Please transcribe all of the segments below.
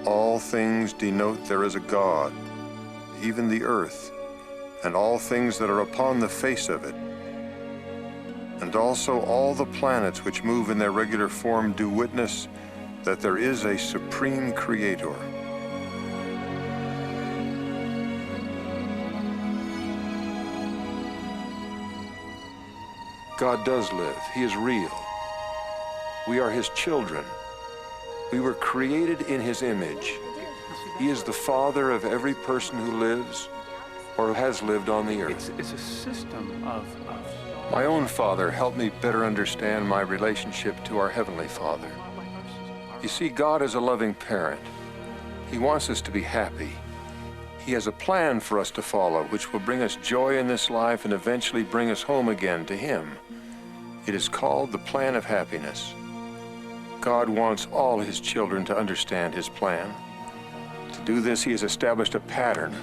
All things denote there is a God, even the earth, and all things that are upon the face of it. And also all the planets which move in their regular form do witness that there is a supreme creator. God does live. He is real. We are his children. We were created in his image. He is the father of every person who lives or has lived on the earth. It's a system of... My own father helped me better understand my relationship to our Heavenly Father. You see, God is a loving parent. He wants us to be happy. He has a plan for us to follow, which will bring us joy in this life and eventually bring us home again to him. It is called the plan of happiness. God wants all his children to understand his plan. To do this, he has established a pattern,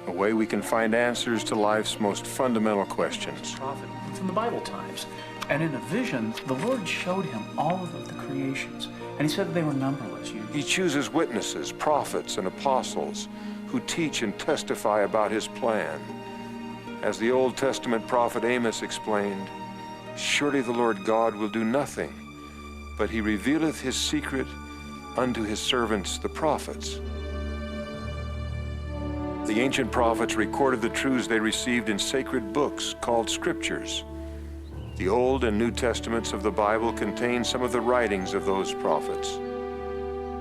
a way we can find answers to life's most fundamental questions. Prophet from the Bible times. And in a vision, the Lord showed him all of the creations. And he said that they were numberless. He chooses witnesses, prophets, and apostles who teach and testify about his plan. As the Old Testament prophet Amos explained, "Surely the Lord God will do nothing, but he revealeth his secret unto his servants the prophets." The ancient prophets recorded the truths they received in sacred books called scriptures. The Old and New Testaments of the Bible contain some of the writings of those prophets.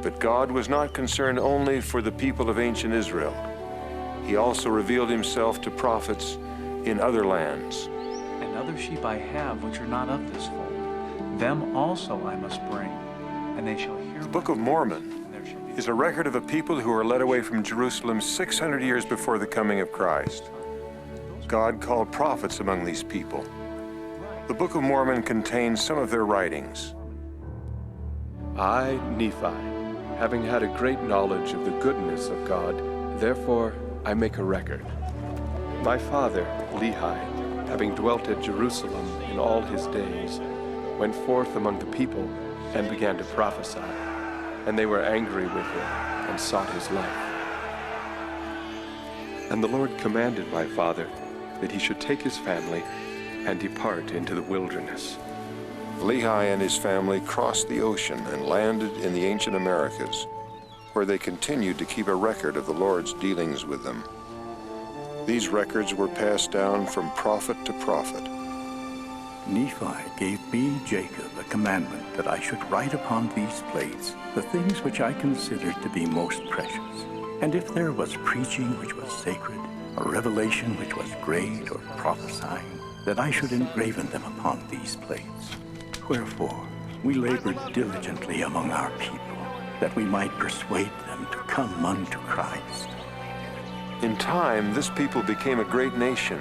But God was not concerned only for the people of ancient Israel. He also revealed himself to prophets in other lands. "And other sheep I have which are not of this fold, them also I must bring, and they shall hear." The Book of Mormon is a record of a people who were led away from Jerusalem 600 years before the coming of Christ. God called prophets among these people. The Book of Mormon contains some of their writings. I, Nephi, having had a great knowledge of the goodness of God, therefore I make a record. My father, Lehi, having dwelt at Jerusalem in all his days, went forth among the people and began to prophesy. And they were angry with him and sought his life. And the Lord commanded my father that he should take his family and depart into the wilderness. Lehi and his family crossed the ocean and landed in the ancient Americas, where they continued to keep a record of the Lord's dealings with them. These records were passed down from prophet to prophet. Nephi gave me, Jacob, a commandment that I should write upon these plates the things which I considered to be most precious. And if there was preaching which was sacred, or revelation which was great, or prophesying, that I should engraven them upon these plates. Wherefore, we labored diligently among our people, that we might persuade them to come unto Christ. In time, this people became a great nation.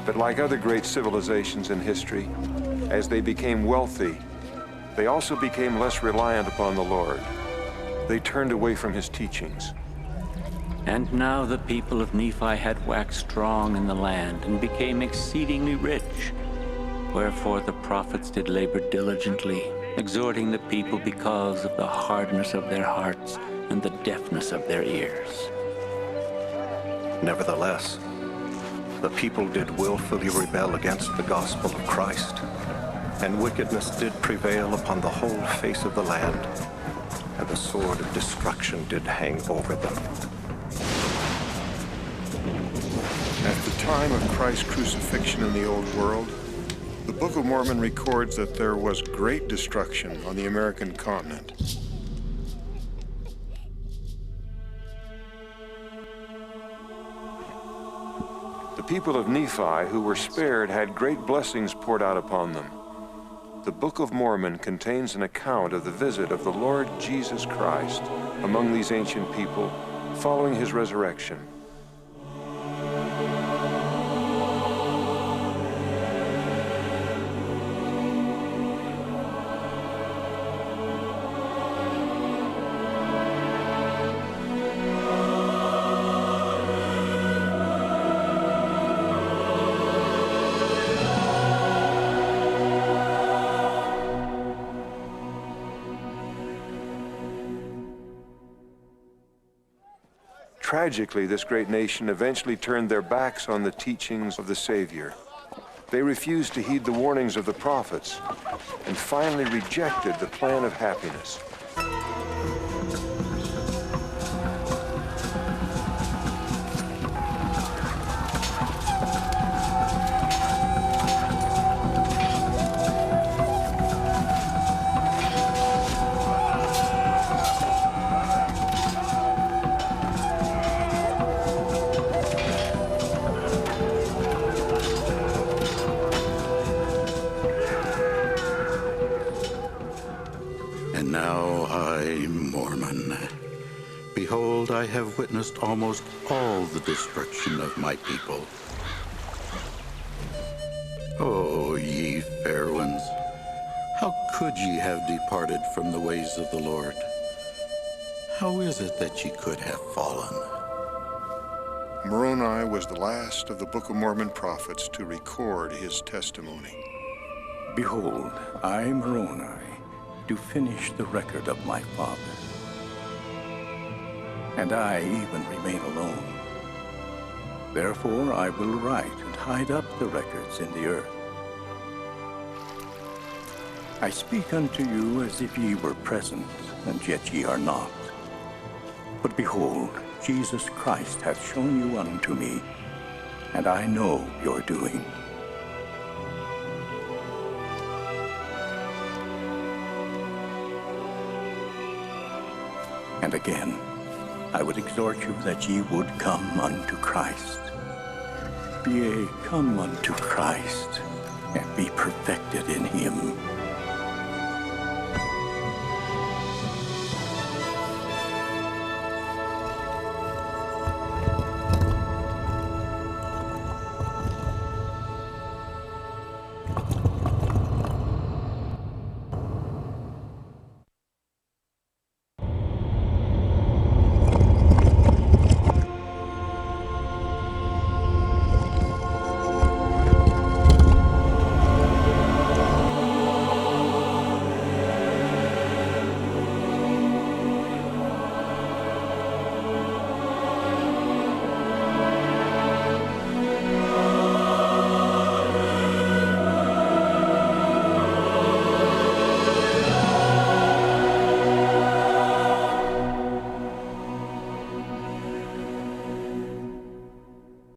But like other great civilizations in history, as they became wealthy, they also became less reliant upon the Lord. They turned away from his teachings. And now the people of Nephi had waxed strong in the land, and became exceedingly rich. Wherefore the prophets did labor diligently, exhorting the people because of the hardness of their hearts and the deafness of their ears. Nevertheless, the people did willfully rebel against the gospel of Christ, and wickedness did prevail upon the whole face of the land, and the sword of destruction did hang over them. At the time of Christ's crucifixion in the Old World, the Book of Mormon records that there was great destruction on the American continent. The people of Nephi who were spared had great blessings poured out upon them. The Book of Mormon contains an account of the visit of the Lord Jesus Christ among these ancient people following his resurrection. Tragically, this great nation eventually turned their backs on the teachings of the Savior. They refused to heed the warnings of the prophets and finally rejected the plan of happiness. And now I, Mormon, behold, I have witnessed almost all the destruction of my people. O ye fair ones, how could ye have departed from the ways of the Lord? How is it that ye could have fallen? Moroni was the last of the Book of Mormon prophets to record his testimony. Behold, I, Moroni, do finish the record of my father. And I even remain alone. Therefore I will write and hide up the records in the earth. I speak unto you as if ye were present, and yet ye are not. But behold, Jesus Christ hath shown you unto me, and I know your doing. And again, I would exhort you that ye would come unto Christ. Yea, come unto Christ, and be perfected in him.